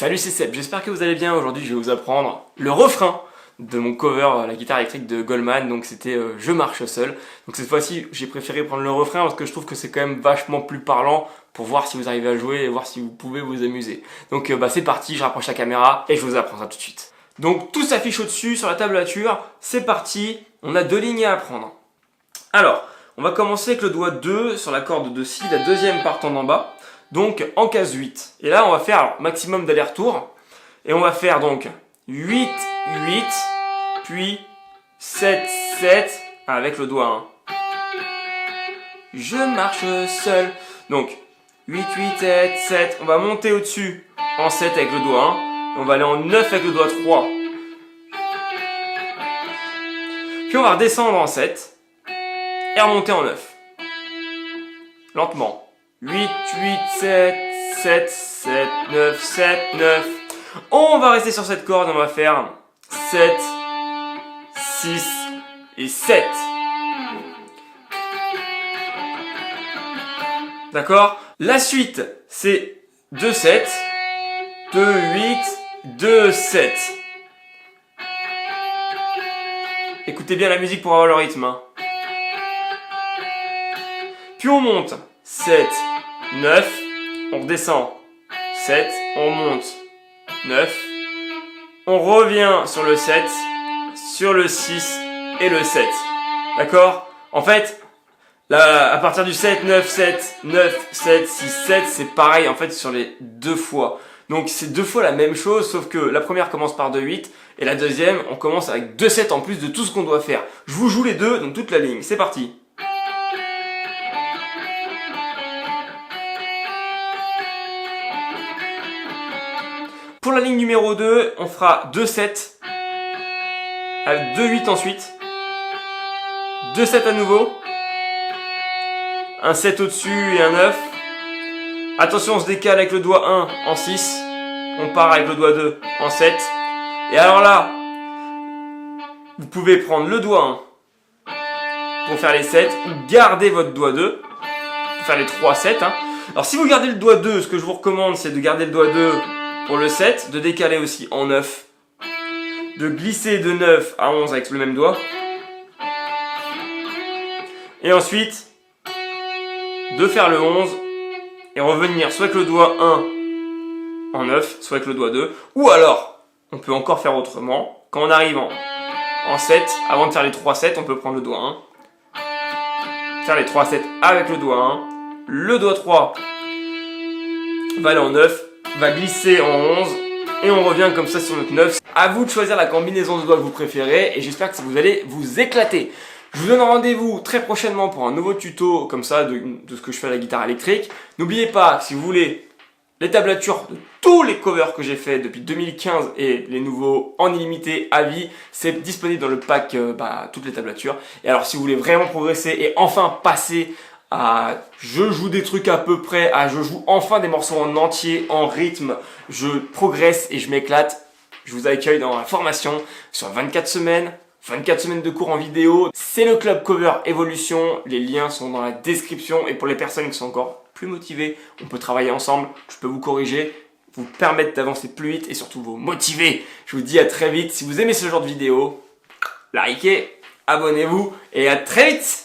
Salut, c'est Seb, j'espère que vous allez bien. Aujourd'hui, je vais vous apprendre le refrain de mon cover, la guitare électrique de Goldman. Donc c'était Je marche seul. Donc cette fois-ci, j'ai préféré prendre le refrain parce que je trouve que c'est quand même vachement plus parlant pour voir si vous arrivez à jouer et voir si vous pouvez vous amuser. Donc c'est parti, je rapproche la caméra et je vous apprends ça tout de suite. Donc tout s'affiche au-dessus sur la tablature, c'est parti, on a deux lignes à apprendre. Alors, on va commencer avec le doigt 2 sur la corde de Si, la deuxième partant d'en bas. Donc en case 8. Et là on va faire maximum d'aller-retour. Et on va faire donc 8, 8, puis 7, 7 avec le doigt 1. Je marche seul. Donc 8, 8, 7, 7. On va monter au-dessus en 7 avec le doigt 1. On va aller en 9 avec le doigt 3. Puis on va redescendre en 7 et remonter en 9. Lentement. 8, 8, 7, 7, 7, 9, 7, 9. On va rester sur cette corde, on va faire 7, 6 et 7. D'accord? La suite, c'est 2, 7, 2, 8, 2, 7. Écoutez bien la musique pour avoir le rythme. Hein. Puis on monte 7, 9, on redescend 7, on monte 9, on revient sur le 7, sur le 6 et le 7. D'accord? En fait, là, à partir du 7, 9, 7, 9, 7, 6, 7, c'est pareil en fait sur les deux fois. Donc c'est deux fois la même chose, sauf que la première commence par 2, 8 et la deuxième, on commence avec 2, 7 en plus de tout ce qu'on doit faire. Je vous joue les deux, donc toute la ligne. C'est parti. Pour la ligne numéro 2, on fera 2, 7, avec 2, 8 ensuite, 2, 7 à nouveau, un 7 au-dessus et un 9. Attention, on se décale avec le doigt 1 en 6, on part avec le doigt 2 en 7. Et alors là, vous pouvez prendre le doigt 1 pour faire les 7, ou garder votre doigt 2 pour faire les 3, 7. Hein. Alors si vous gardez le doigt 2, ce que je vous recommande, c'est de garder le doigt 2 pour le 7, de décaler aussi en 9, de glisser de 9 à 11 avec le même doigt, et ensuite de faire le 11 et revenir soit avec le doigt 1 en 9, soit avec le doigt 2, ou alors on peut encore faire autrement, quand on arrive en 7, avant de faire les 3 7, on peut prendre le doigt 1, faire les 3 7 avec le doigt 1, le doigt 3 va aller en 9, va glisser en 11 et on revient comme ça sur notre 9. À vous de choisir la combinaison de doigts que vous préférez et j'espère que vous allez vous éclater. Je vous donne rendez-vous très prochainement pour un nouveau tuto comme ça de ce que je fais à la guitare électrique. N'oubliez pas, si vous voulez les tablatures de tous les covers que j'ai fait depuis 2015 et les nouveaux en illimité à vie, c'est disponible dans le pack toutes les tablatures. Et alors si vous voulez vraiment progresser et enfin passer à je joue des trucs à peu près, à je joue enfin des morceaux en entier, en rythme, je progresse et je m'éclate, je vous accueille dans la formation sur 24 semaines de cours en vidéo. C'est le club Cover Evolution, les liens sont dans la description et pour les personnes qui sont encore plus motivées, on peut travailler ensemble, je peux vous corriger, vous permettre d'avancer plus vite et surtout vous motiver. Je vous dis à très vite, si vous aimez ce genre de vidéo, likez, abonnez-vous et à très vite.